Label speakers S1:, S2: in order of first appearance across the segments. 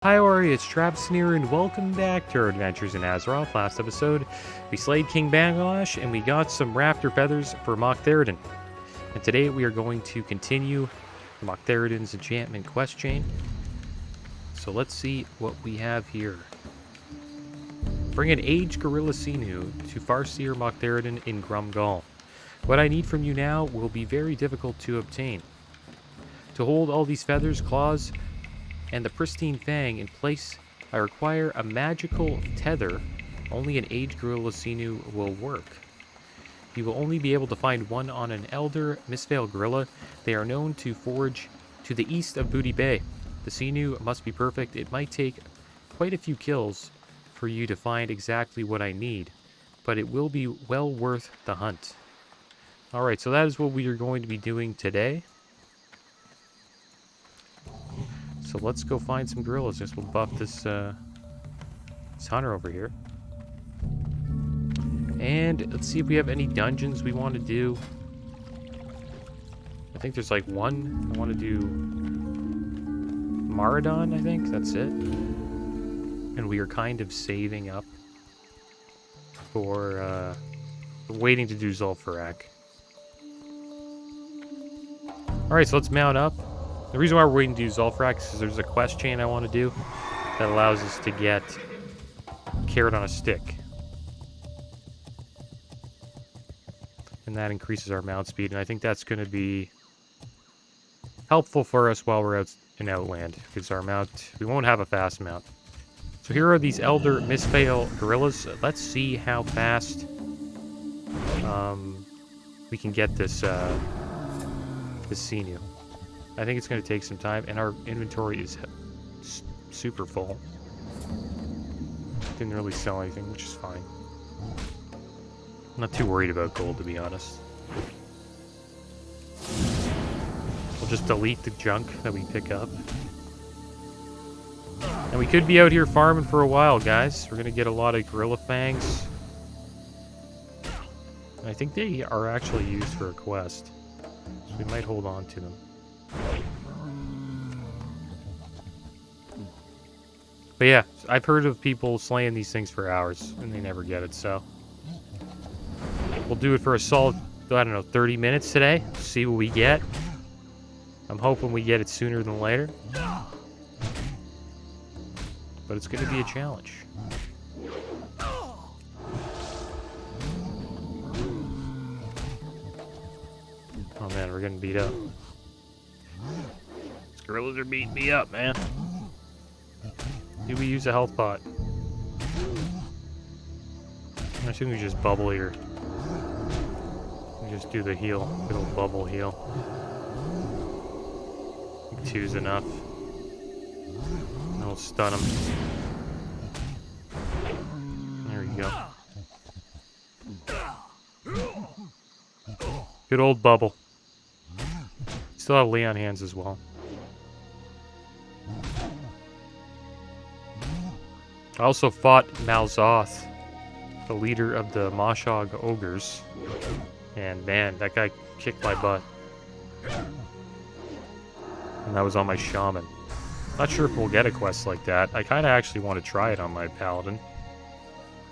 S1: Hi, Ori, it's Travis here, and welcome back to our adventures in Azeroth. Last episode, we slayed King Banglash, and we got some raptor feathers for Mock Theridin. And today we are going to continue Mock Theridin's enchantment quest chain. So let's see what we have here. Bring an aged gorilla Sinew to Farseer Mock Theridin in Grumgall. What I need from you now will be very difficult to obtain. To hold all these feathers, claws, and the pristine fang in place, I require a magical tether. Only an aged gorilla Sinew will work. You will only be able to find one on an elder Mistveil gorilla. They are known to forage to the east of Booty Bay. The Sinew must be perfect. It might take quite a few kills for you to find exactly what I need, but it will be well worth the hunt. Alright, so that is what we are going to be doing today. So let's go find some gorillas. Just we'll buff this hunter over here. And let's see if we have any dungeons we want to do. I think there's like one. I want to do Maradon, I think. That's it. And we are kind of saving up for waiting to do Zul'Farrak. Alright, so let's mount up. The reason why we're waiting to do Zul'Farrak is because there's a quest chain I want to do that allows us to get carrot on a stick. And that increases our mount speed, and I think that's going to be helpful for us while we're out in Outland, because our mount, we won't have a fast mount. So here are these elder Mistveil gorillas. Let's see how fast we can get this Sinew. I think it's going to take some time, and our inventory is super full. Didn't really sell anything, which is fine. I'm not too worried about gold, to be honest. We'll just delete the junk that we pick up. And we could be out here farming for a while, guys. We're going to get a lot of gorilla fangs. And I think they are actually used for a quest, so we might hold on to them. But yeah, I've heard of people slaying these things for hours, and they never get it, so we'll do it for a solid, I don't know, 30 minutes today. See what we get. I'm hoping we get it sooner than later. But it's going to be a challenge. Oh man, we're getting beat up. These gorillas are beating me up, man. Do we use a health pot? I assume we just bubble here. We just do the heal. Good old bubble heal. I think 2's enough. And we'll stun him. There we go. Good old bubble. Still have Leon hands as well. I also fought Malzoth, the leader of the Mashog ogres, and man, that guy kicked my butt. And that was on my shaman. Not sure if we'll get a quest like that. I kind of actually want to try it on my paladin,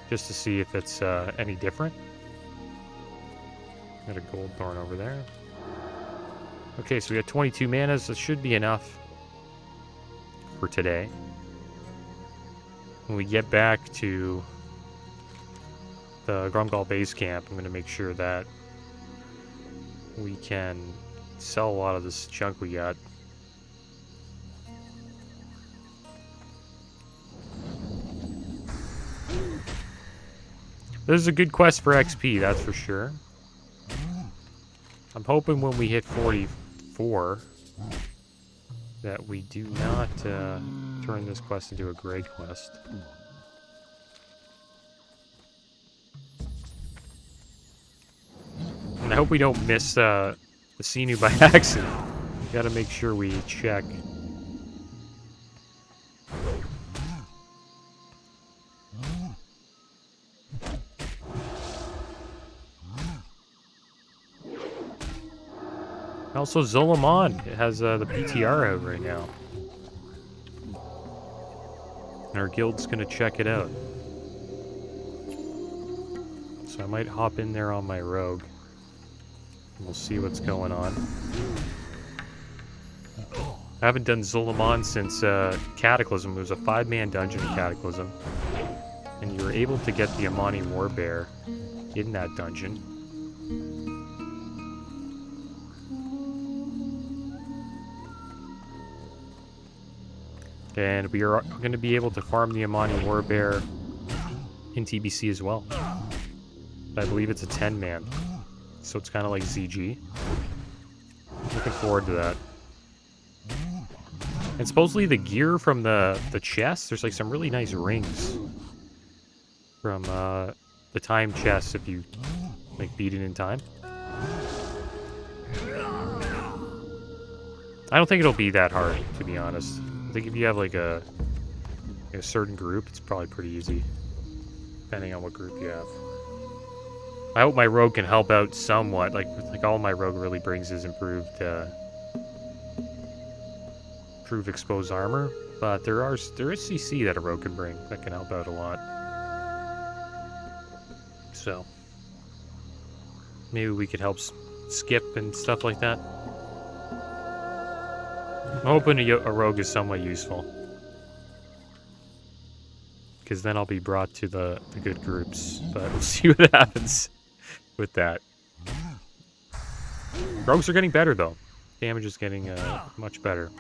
S1: just to see if it's any different. Got a gold thorn over there. Okay, so we got 22 manas. This should be enough for today. When we get back to the Grumgall base camp, I'm going to make sure that we can sell a lot of this junk we got. This is a good quest for XP, that's for sure. I'm hoping when we hit 44 that we do not turn this quest into a grey quest. And I hope we don't miss the Sinew by accident. Gotta make sure we check. Also, Zolomon has the PTR out right now. And our guild's gonna check it out. So I might hop in there on my rogue. And we'll see what's going on. I haven't done Zul'Aman since Cataclysm. It was a 5-man dungeon in Cataclysm. And you were able to get the Amani Warbear in that dungeon. And we are going to be able to farm the Amani Warbear in TBC as well. I believe it's a 10-man. So it's kind of like ZG. Looking forward to that. And supposedly the gear from the chest, there's like some really nice rings from the time chest if you like beat it in time. I don't think it'll be that hard, to be honest. I think if you have like a certain group, it's probably pretty easy, depending on what group you have. I hope my rogue can help out somewhat. Like all my rogue really brings is improved exposed armor, but there is CC that a rogue can bring that can help out a lot. So maybe we could help skip and stuff like that. I'm hoping a rogue is somewhat useful, because then I'll be brought to the good groups. But we'll see what happens with that. Rogues are getting better though. Damage is getting much better.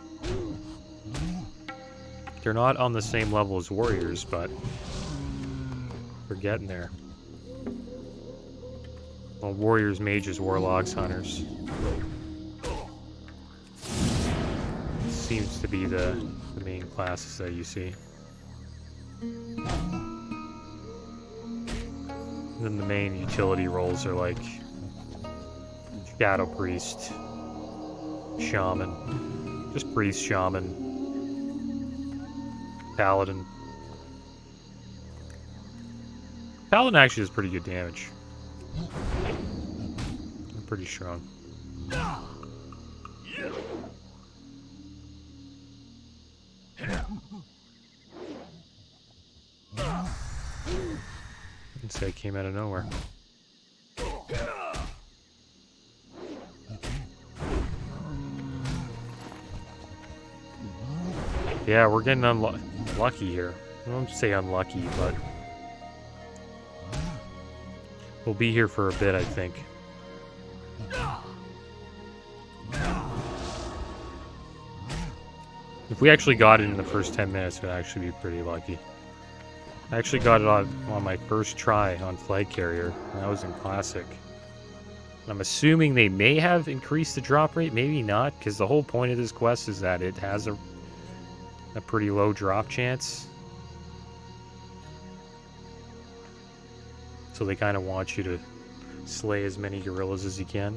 S1: They're not on the same level as warriors, but we're getting there. Well, warriors, mages, warlocks, hunters. Seems to be the main classes that you see. And then the main utility roles are like Shadow Priest, Shaman, just Priest, Shaman, Paladin. Paladin actually does pretty good damage. I'm pretty strong. This guy came out of nowhere. Yeah, we're getting lucky here. I won't say unlucky, but we'll be here for a bit, I think. If we actually got it in the first 10 minutes, we'd actually be pretty lucky. I actually got it on my first try on Flag Carrier, and that was in Classic. I'm assuming they may have increased the drop rate, maybe not, because the whole point of this quest is that it has a pretty low drop chance. So they kind of want you to slay as many gorillas as you can.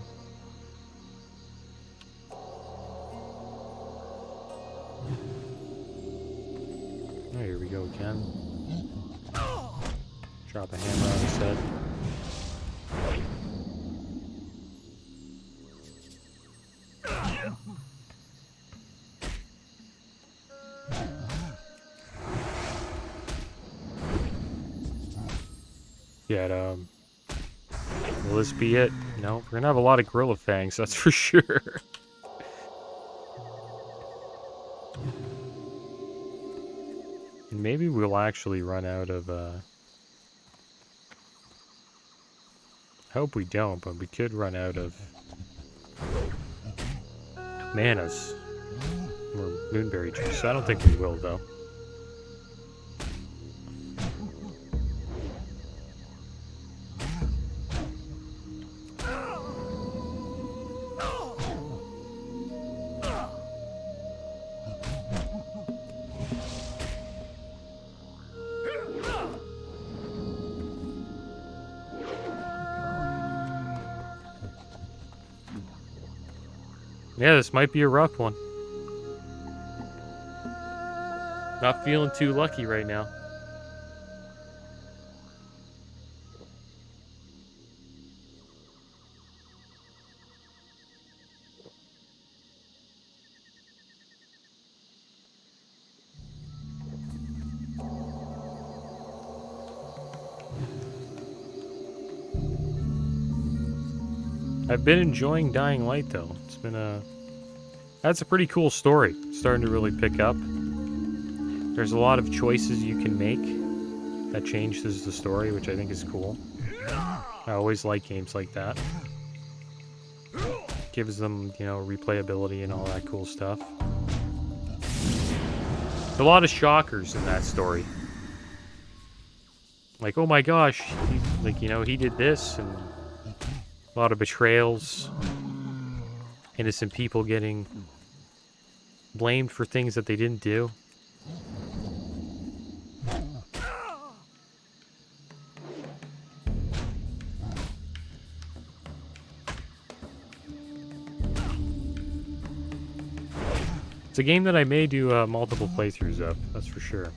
S1: Oh, here we go again. Drop a hammer on his head. Yeah, will this be it? No, we're gonna have a lot of gorilla fangs, that's for sure. And maybe we'll actually run out of, I hope we don't, but we could run out of manas or moonberry juice. I don't think we will, though. Yeah, this might be a rough one. Not feeling too lucky right now. I've been enjoying Dying Light, though. It's been that's a pretty cool story. It's starting to really pick up. There's a lot of choices you can make that changes the story, which I think is cool. I always like games like that. Gives them, you know, replayability and all that cool stuff. A lot of shockers in that story. Like, oh my gosh, like, you know, he did this, and a lot of betrayals. Innocent people getting blamed for things that they didn't do. It's a game that I may do multiple playthroughs of, that's for sure.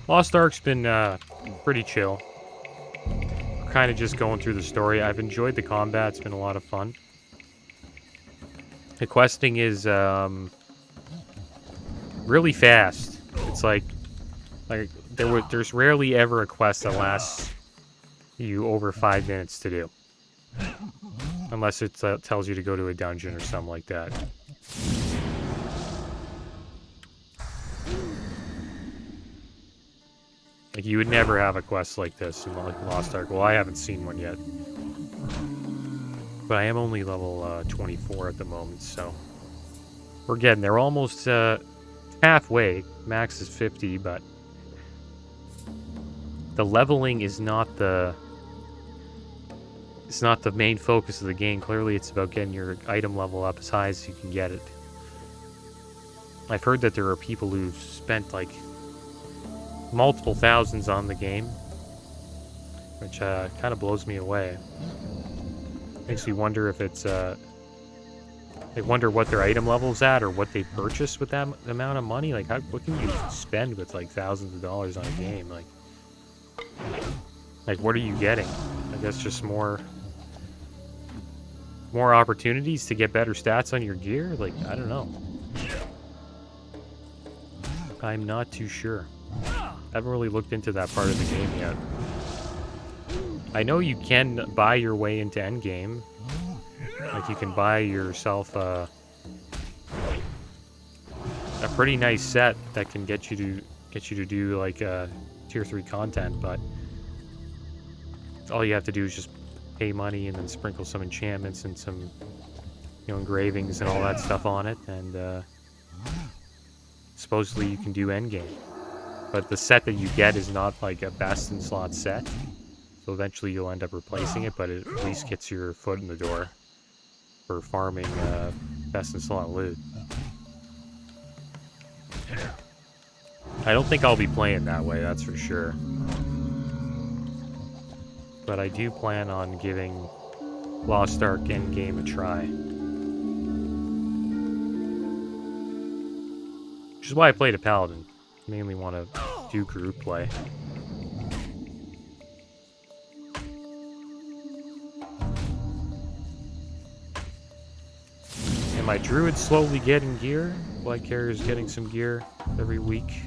S1: Lost Ark's been pretty chill. Kind of just going through the story. I've enjoyed the combat. It's been a lot of fun. The questing is really fast. It's like there's rarely ever a quest that lasts you over 5 minutes to do. Unless it tells you to go to a dungeon or something like that. Like, you would never have a quest like this in like Lost Ark. Well, I haven't seen one yet. But I am only level 24 at the moment, so... We're getting there. We're almost halfway. Max is 50, but... The leveling is not the... It's not the main focus of the game. Clearly, it's about getting your item level up as high as you can get it. I've heard that there are people who've spent, like, multiple thousands on the game, which kind of blows me away. Makes me wonder if it's, they wonder what their item level's at, or what they purchased with that amount of money. Like, what can you spend with, like, thousands of dollars on a game? Like, what are you getting? I guess just more opportunities to get better stats on your gear? Like, I don't know. I'm not too sure. I haven't really looked into that part of the game yet. I know you can buy your way into endgame. Like, you can buy yourself a pretty nice set that can get you to do like tier 3 content, but all you have to do is just pay money and then sprinkle some enchantments and some, you know, engravings and all that stuff on it, and supposedly you can do endgame. But the set that you get is not like a best in slot set, so eventually you'll end up replacing it, but it at least gets your foot in the door for farming best in slot loot. I don't think I'll be playing that way, that's for sure. But I do plan on giving Lost Ark endgame a try. Which is why I played a Paladin. Mainly want to do group play. And my druid's slowly getting gear. Black Carrier's getting some gear every week.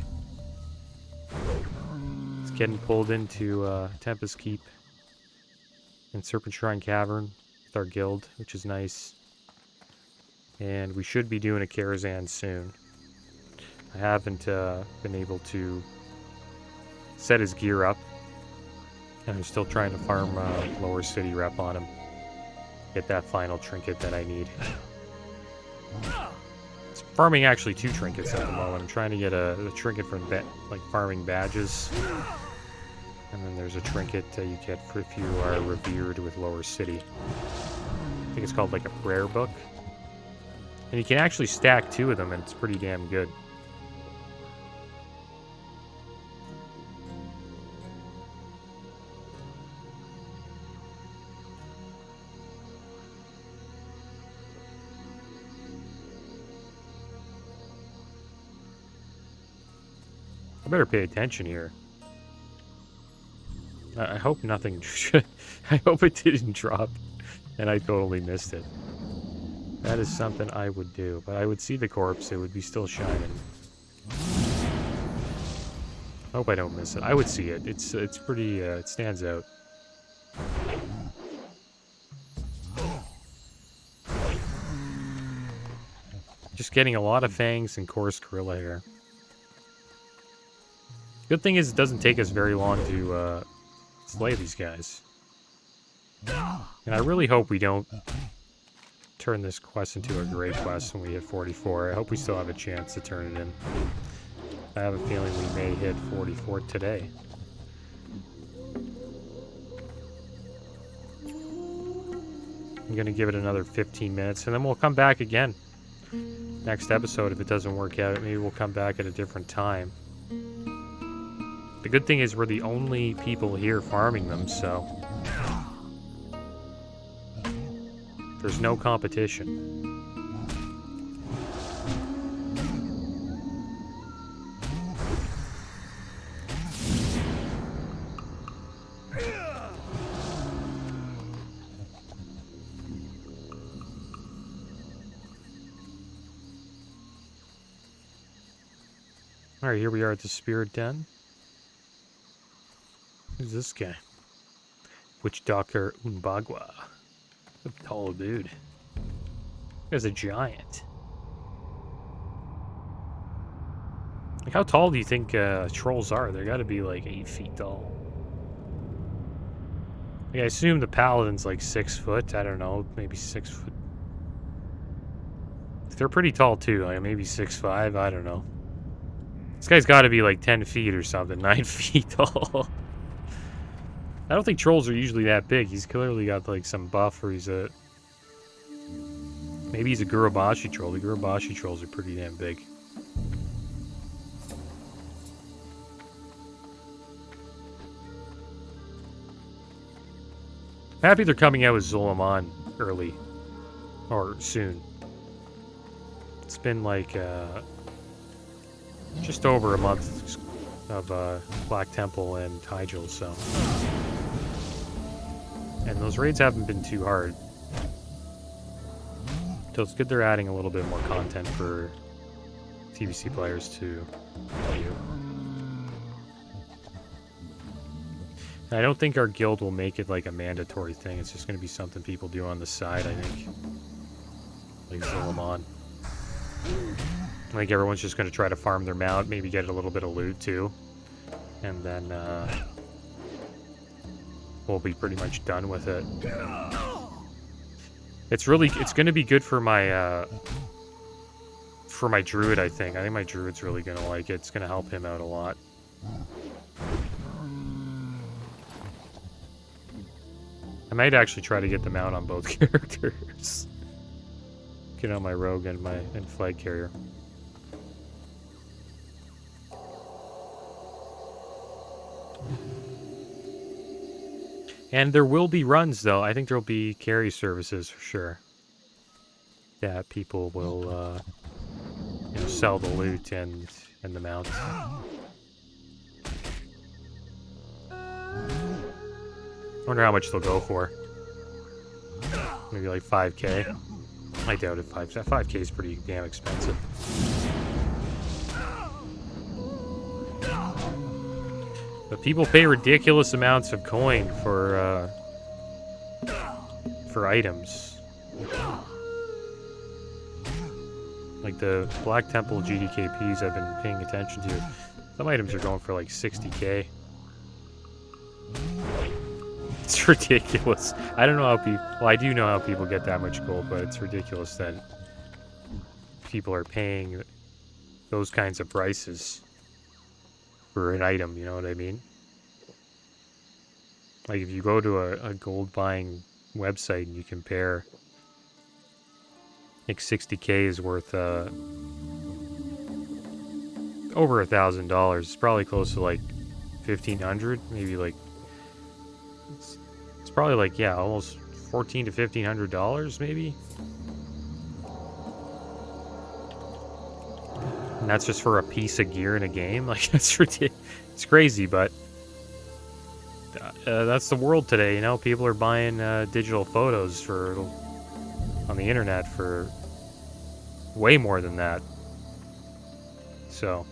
S1: It's getting pulled into Tempest Keep and Serpent Shrine Cavern with our guild, which is nice. And we should be doing a Karazhan soon. I haven't been able to set his gear up, and I'm still trying to farm Lower City rep on him. Get that final trinket that I need. It's farming actually 2 trinkets at the moment. I'm trying to get a trinket from like farming badges. And then there's a trinket you get if you are revered with Lower City. I think it's called like a prayer book. And you can actually stack 2 of them, and it's pretty damn good. I better pay attention here. I hope nothing... I hope it didn't drop and I totally missed it. That is something I would do. But I would see the corpse. It would be still shining. I hope I don't miss it. I would see it. It's pretty, it stands out. Just getting a lot of fangs and coarse gorilla hair. Good thing is it doesn't take us very long to slay these guys. And I really hope we don't turn this quest into a great quest when we hit 44. I hope we still have a chance to turn it in. I have a feeling we may hit 44 today. I'm going to give it another 15 minutes, and then we'll come back again. Next episode, if it doesn't work out, maybe we'll come back at a different time. The good thing is we're the only people here farming them, so there's no competition. Alright, here we are at the Spirit Den. Who's this guy? Witch Doctor Umbagua. A tall dude. He's a giant. Like, how tall do you think trolls are? They gotta be like 8 feet tall. Like, I assume the Paladin's like 6 foot. I don't know, maybe 6 foot. They're pretty tall too, like maybe 6'5", I don't know. This guy's gotta be like 10 feet or something, 9 feet tall. I don't think trolls are usually that big. He's clearly got like some buff, or he's a... Maybe he's a Gurubashi troll. The Gurubashi trolls are pretty damn big. I'm happy they're coming out with Zoloman early. Or soon. It's been like just over a month of Black Temple and Tygel, so... And those raids haven't been too hard. So it's good they're adding a little bit more content for TBC players to view. And I don't think our guild will make it like a mandatory thing. It's just going to be something people do on the side, I think. Like Zoloman. I think everyone's just going to try to farm their mount, maybe get a little bit of loot too. And then we'll be pretty much done with it. It's going to be good for my druid, I think. I think my druid's really going to like it. It's going to help him out a lot. I might actually try to get the mount on both characters. Get on my rogue and my flag carrier. And there will be runs, though. I think there will be carry services for sure. That people will sell the loot and the mount. I wonder how much they'll go for. Maybe like 5k. I doubt it. 5k is pretty damn expensive. But people pay ridiculous amounts of coin for items. Like the Black Temple GDKPs I've been paying attention to. Some items are going for like 60k. It's ridiculous. I don't know how people... Well, I do know how people get that much gold, but it's ridiculous that people are paying those kinds of prices for an item, you know what I mean? Like, if you go to a gold buying website and you compare, like 60k is worth over $1,000. It's probably close to like 1,500, maybe like it's probably like, yeah, almost $1,400 to $1,500 maybe. And that's just for a piece of gear in a game. Like, that's ridiculous. It's crazy, but that's the world today, you know? People are buying digital photos on the internet for way more than that. So,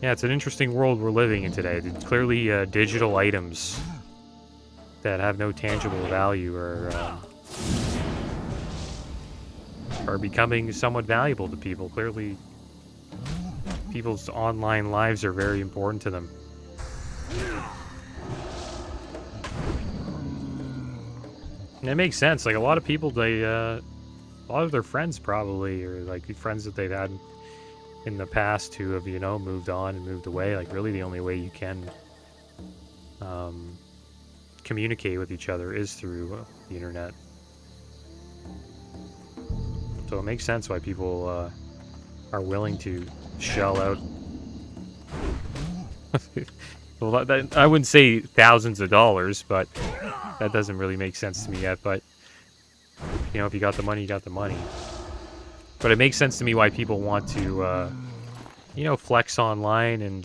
S1: Yeah, it's an interesting world we're living in today. Clearly, digital items that have no tangible value are becoming somewhat valuable to people. Clearly, people's online lives are very important to them. And it makes sense. Like, a lot of people, a lot of their friends probably, or like friends that they've had in the past who have, moved on and moved away. Like, really the only way you can communicate with each other is through the internet. So it makes sense why people are willing to shell out. Well, I wouldn't say thousands of dollars, but that doesn't really make sense to me yet. But, if you got the money, you got the money. But it makes sense to me why people want to, flex online and,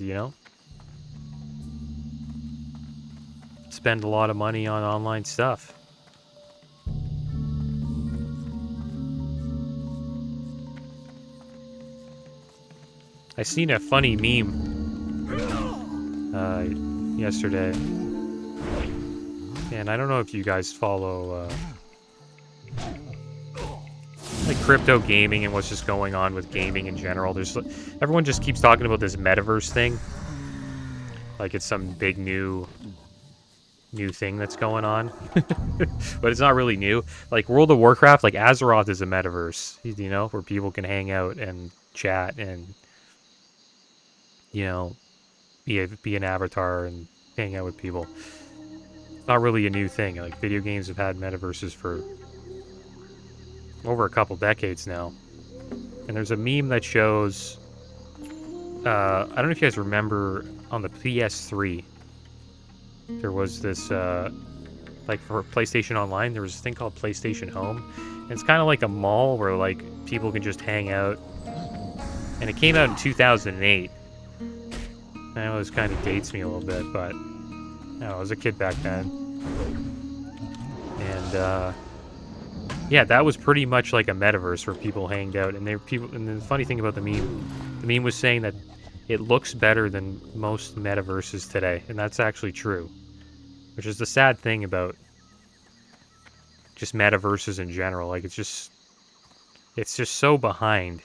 S1: spend a lot of money on online stuff. I seen a funny meme yesterday, and I don't know if you guys follow like crypto gaming and what's just going on with gaming in general. Everyone just keeps talking about this metaverse thing, like it's some big new thing that's going on. But it's not really new. Like World of Warcraft, like Azeroth is a metaverse, where people can hang out and chat and be an avatar and hang out with people. It's not really a new thing. Like video games have had metaverses for over a couple decades now. And there's a meme that shows I don't know if you guys remember on the PS3 there was this like for PlayStation Online there was this thing called PlayStation Home. And it's kind of like a mall where like people can just hang out. And it came out in 2008. I know this kind of dates me a little bit, but I was a kid back then. And yeah, that was pretty much like a metaverse where people hanged out. And the funny thing about the meme was saying that it looks better than most metaverses today, and that's actually true. Which is the sad thing about just metaverses in general. Like it's just so behind.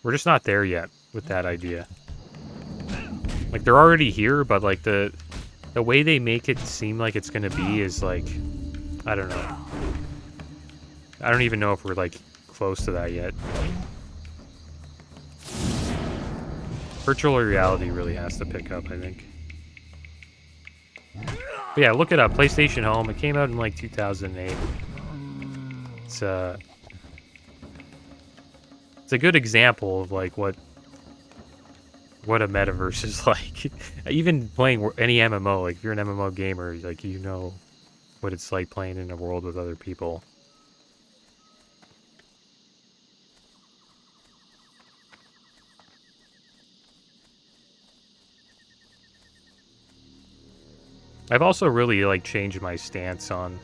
S1: We're just not there yet with that idea. Like they're already here, but like the way they make it seem like it's gonna be is like, I don't know. I don't even know if we're like close to that yet. Virtual reality really has to pick up, I think. But yeah, look it up. PlayStation Home. It came out in like 2008. It's a good example of like what a metaverse is like. Even playing any MMO, like if you're an MMO gamer, like you know what it's like playing in a world with other people. I've also really like changed my stance on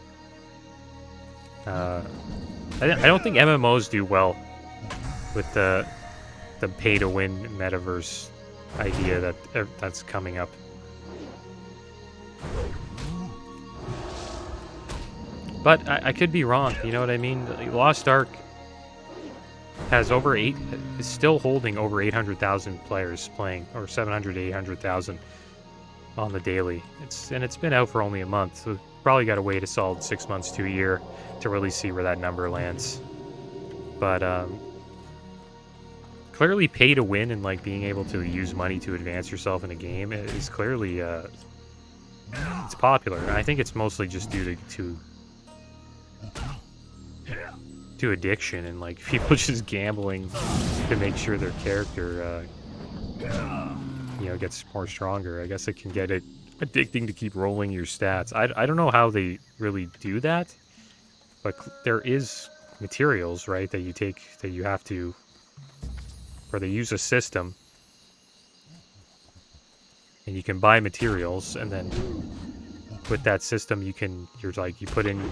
S1: I don't think MMOs do well with the pay to win metaverse idea that's coming up. But I could be wrong, you know what I mean? Lost Ark has is still holding over 800,000 players playing, or 700 to 800,000 on the daily. It's been out for only a month, so probably got to wait a solid 6 months to a year to really see where that number lands. But clearly pay to win and like being able to use money to advance yourself in a game is clearly it's popular. I think it's mostly just due to addiction and like people just gambling to make sure their character gets more stronger. I guess it can get addicting to keep rolling your stats. I don't know how they really do that, but there is materials, right, that you take, that you have to, or they use a system and you can buy materials, and then with that system you put in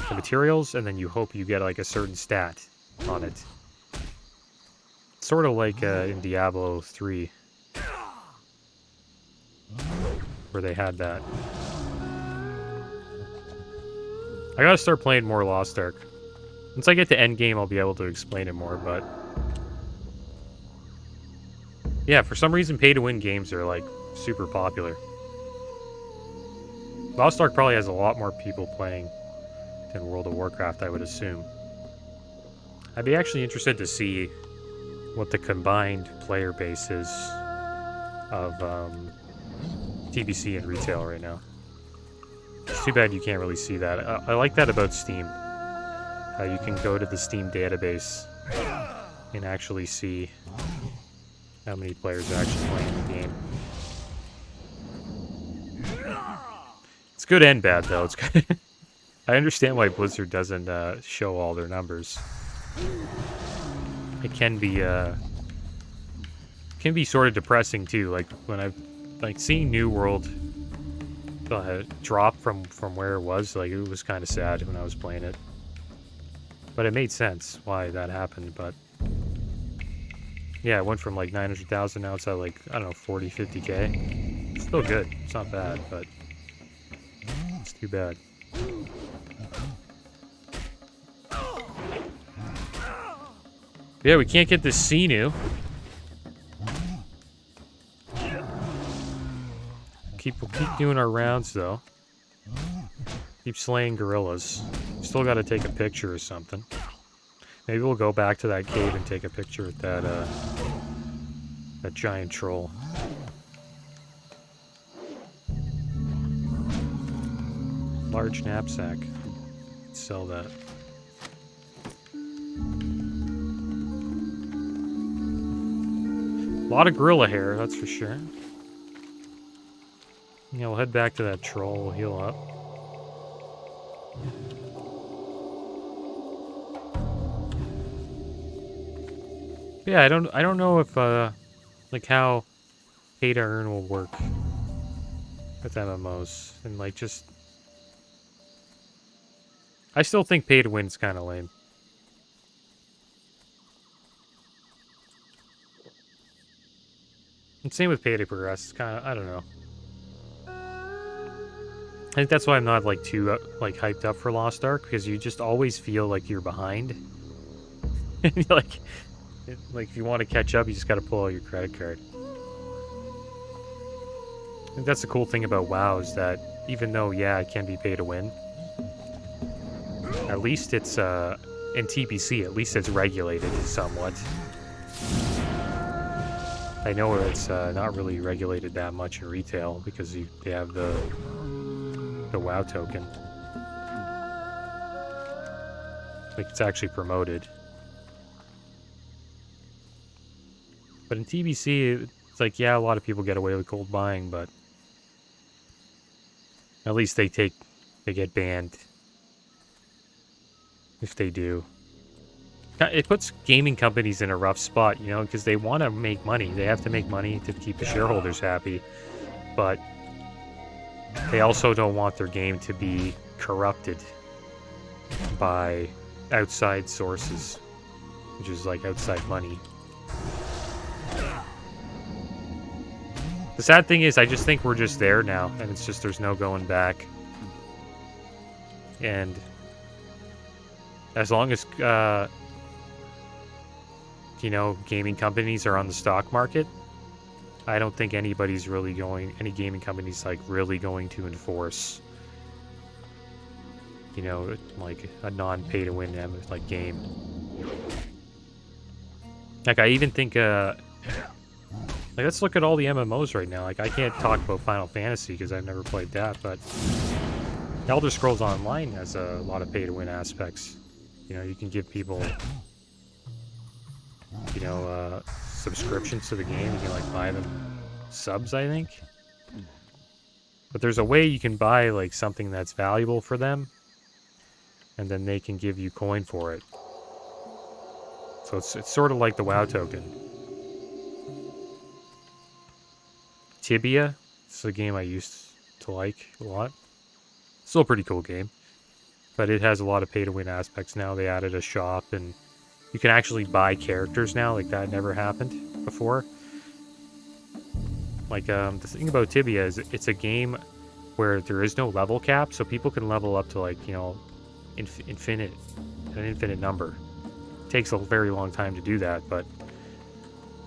S1: the materials and then you hope you get like a certain stat on it. sort of like in Diablo 3, where they had that. I gotta start playing more Lost Ark. Once I get to endgame, I'll be able to explain it more, but... yeah, for some reason, pay-to-win games are, like, super popular. Lost Ark probably has a lot more people playing than World of Warcraft, I would assume. I'd be actually interested to see what the combined player base is of TBC and retail right now. It's too bad you can't really see that. I like that about Steam. You can go to the Steam database and actually see how many players are actually playing the game. It's good and bad, though. It's good. I understand why Blizzard doesn't show all their numbers. It can be sort of depressing too. Like when I've seeing New World drop from where it was. Like it was kind of sad when I was playing it, but it made sense why that happened. But yeah, it went from like 900,000, now it's at like, I don't know, 40, 50K. It's still good. It's not bad, but it's too bad. Yeah, we can't get this Sinew. We'll keep doing our rounds, though. Keep slaying gorillas. Still got to take a picture or something. Maybe we'll go back to that cave and take a picture with that, that giant troll. Large knapsack. Let's sell that. A lot of gorilla hair, that's for sure. Yeah, we'll head back to that troll. We'll heal up. Yeah, I don't know if like how pay to earn will work with MMOs, and like just I still think pay to win's kind of lame. And same with pay to progress. It's kind of, I don't know. I think that's why I'm not like too like hyped up for Lost Ark, because you just always feel like you're behind. like if you want to catch up, you just got to pull out your credit card. I think that's the cool thing about WoW, is that even though, yeah, it can be pay to win, at least it's in TBC, at least it's regulated somewhat. I know it's not really regulated that much in retail because they have the WoW token. Like, it's actually promoted. But in TBC, it's like, yeah, a lot of people get away with cold buying, but at least they get banned if they do. It puts gaming companies in a rough spot, you know, because they want to make money. They have to make money to keep the shareholders happy, but they also don't want their game to be corrupted by outside sources, which is like outside money. The sad thing is, I just think we're just there now, and it's just there's no going back. And as long as, you know, gaming companies are on the stock market, I don't think anybody's really any gaming company's like really going to enforce, you know, like a non-pay-to-win like game. Like, I even think, like, let's look at all the MMOs right now. Like, I can't talk about Final Fantasy because I've never played that, but Elder Scrolls Online has a lot of pay-to-win aspects. You know, you can give people, you know, subscriptions to the game. You can, like, buy them subs, I think. But there's a way you can buy, like, something that's valuable for them, and then they can give you coin for it. So it's sort of like the WoW token. Tibia, it's a game I used to like a lot. Still a pretty cool game, but it has a lot of pay-to-win aspects now. They added a shop, and You can actually buy characters now, like that never happened before. Like, the thing about Tibia is it's a game where there is no level cap, so people can level up to, like, you know, an infinite number. It takes a very long time to do that, but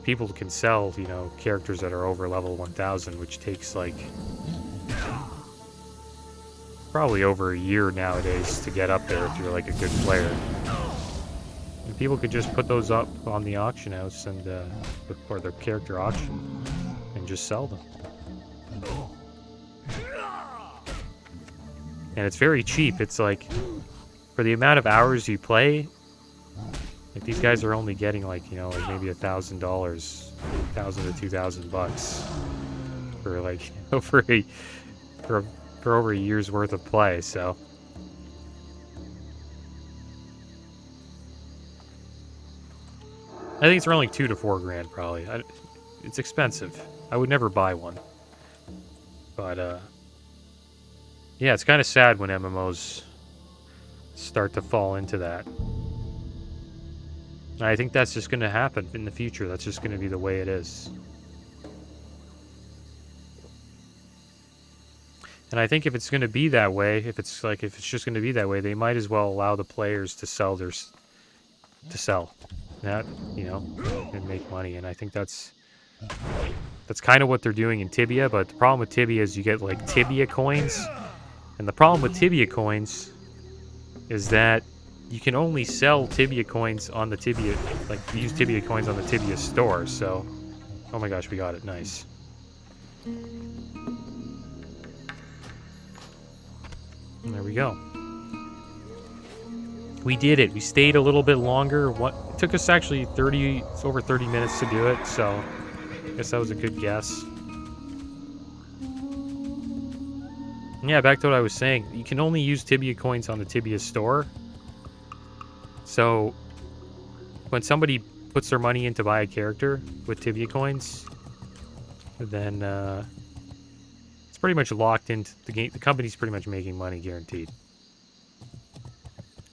S1: people can sell, you know, characters that are over level 1000, which takes, like, probably over a year nowadays to get up there if you're, like, a good player. And people could just put those up on the auction house and, or their character auction, and just sell them. And it's very cheap. It's like, for the amount of hours you play, like these guys are only getting like, you know, like maybe $1,000, $1,000 to $2,000 for like for over a year's worth of play. So I think it's around like $2,000 to $4,000 probably. It's expensive. I would never buy one. But yeah, it's kind of sad when MMOs start to fall into that. I think that's just going to happen in the future. That's just going to be the way it is. And I think if it's going to be that way, if it's just going to be that way, they might as well allow the players to sell that, you know, and make money. And I think that's kind of what they're doing in Tibia. But the problem with Tibia is you get like Tibia coins, and the problem with Tibia coins is that you can only sell Tibia coins on the Tibia, like use Tibia coins on the Tibia store. So, oh my gosh, we got it, nice. And there we go. We did it. We stayed a little bit longer. It took us actually over 30 minutes to do it, so I guess that was a good guess. Yeah, back to what I was saying. You can only use Tibia coins on the Tibia store. So when somebody puts their money in to buy a character with Tibia coins, then it's pretty much locked into the game. The company's pretty much making money guaranteed.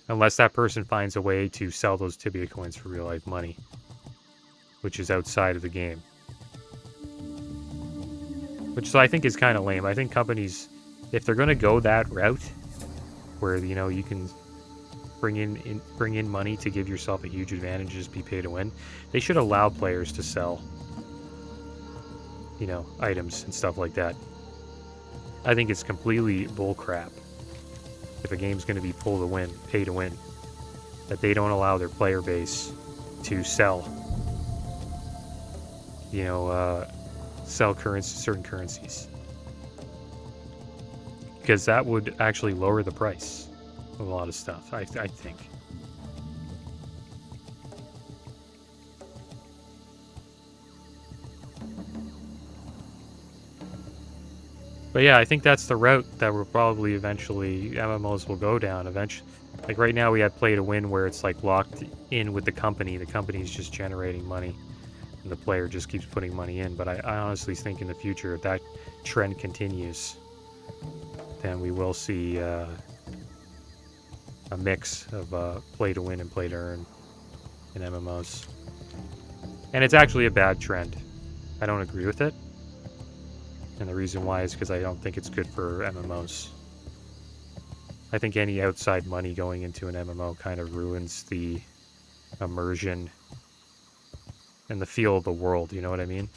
S1: Unless that person finds a way to sell those Tibia coins for real life money, which is outside of the game. Which I think is kind of lame. I think companies, if they're going to go that route, where, you know, you can bring in money to give yourself a huge advantage, just be pay to win, they should allow players to sell, you know, items and stuff like that. I think it's completely bullcrap if a game's going to be pay to win, that they don't allow their player base to sell, you know, sell certain currencies, because that would actually lower the price of a lot of stuff, I think. But yeah, I think that's the route that we're probably eventually, MMOs will go down eventually. Like right now we have play to win, where it's like locked in with the company. The company's just generating money and the player just keeps putting money in. But I honestly think in the future, if that trend continues, then we will see a mix of play to win and play to earn in MMOs. And it's actually a bad trend. I don't agree with it. And the reason why is because I don't think it's good for MMOs. I think any outside money going into an MMO kind of ruins the immersion and the feel of the world, you know what I mean?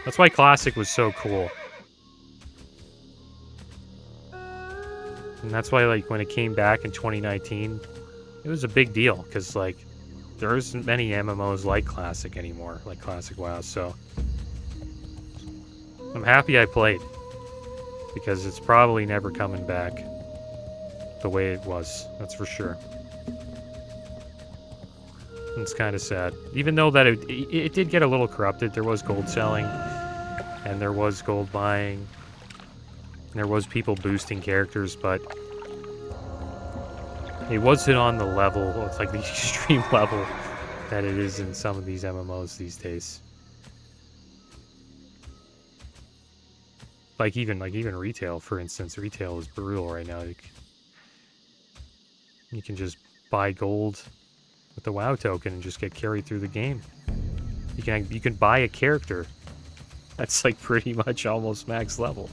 S1: That's why Classic was so cool. And that's why, like, when it came back in 2019, it was a big deal, because, like, there isn't many MMOs like Classic anymore, like Classic WoW, so I'm happy I played, because it's probably never coming back the way it was, that's for sure. It's kind of sad. Even though that it did get a little corrupted, there was gold selling, and there was gold buying, and there was people boosting characters, but it wasn't on the level, it's like the extreme level that it is in some of these MMOs these days. Like even retail, for instance. Retail is brutal right now. You can just buy gold with the WoW token and just get carried through the game. You can buy a character that's like pretty much almost max level.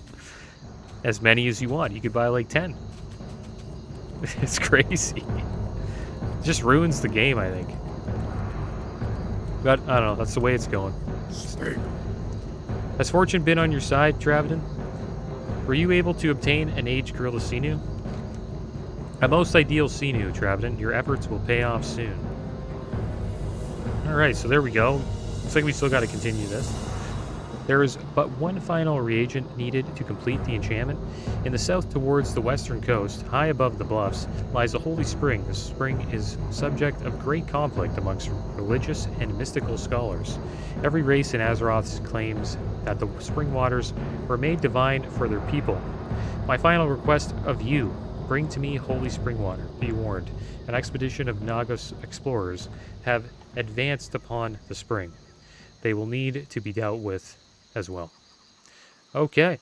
S1: As many as you want. You could buy like 10. It's crazy. It just ruins the game, I think. But I don't know, that's the way it's going. Has fortune been on your side, Travidon? Were you able to obtain an aged gorilla Sinew? A most ideal Sinew, Travidon. Your efforts will pay off soon. Alright, so there we go. Looks like we still got to continue this. There is but one final reagent needed to complete the enchantment. In the south towards the western coast, high above the bluffs, lies the Holy Spring. The spring is subject of great conflict amongst religious and mystical scholars. Every race in Azeroth claims that the spring waters were made divine for their people. My final request of you, bring to me holy spring water. Be warned, an expedition of Nagas explorers have advanced upon the spring. They will need to be dealt with as well. Okay.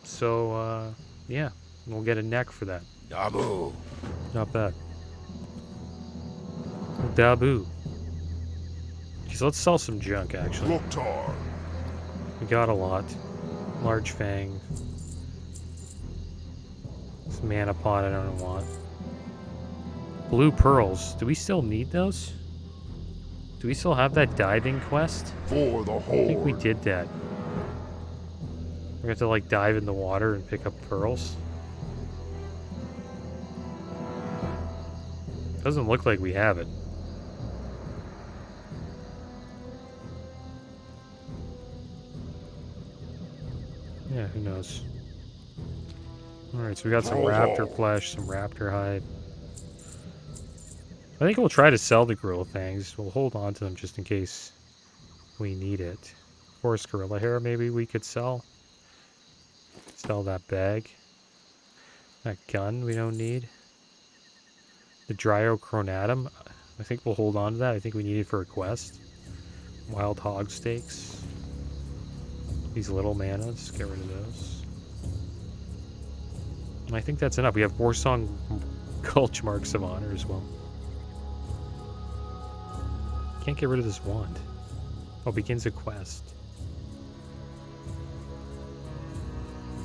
S1: So, yeah. We'll get a neck for that.
S2: Dabu.
S1: Not bad. Dabu. Okay, so let's sell some junk, actually.
S2: Loktar.
S1: We got a lot. Large Fang. This mana pot I don't want. Blue Pearls. Do we still need those? Do we still have that diving quest?
S2: For the
S1: I think we did that. We have to like dive in the water and pick up pearls. Doesn't look like we have it. Yeah, who knows? Alright, so we got some raptor flesh, some raptor hide. I think we'll try to sell the gorilla fangs. We'll hold on to them just in case we need it. Forest gorilla hair, maybe we could sell. Sell that bag. That gun we don't need. The Dryochronatum. I think we'll hold on to that. I think we need it for a quest. Wild hog steaks. These little manas. Get rid of those. And I think that's enough. We have Warsong Gulch Marks of Honor as well. Can't get rid of this wand. Oh, begins a quest.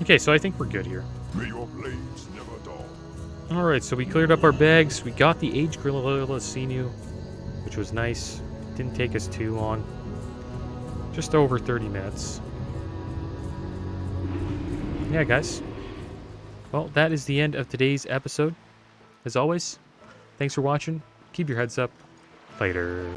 S1: Okay, so I think we're good here.
S2: May your blades never dull.
S1: Alright, so we cleared up our bags. We got the aged gorilla Sinew, which was nice. Didn't take us too long. Just over 30 minutes. Yeah, guys. Well, that is the end of today's episode. As always, thanks for watching. Keep your heads up. Later.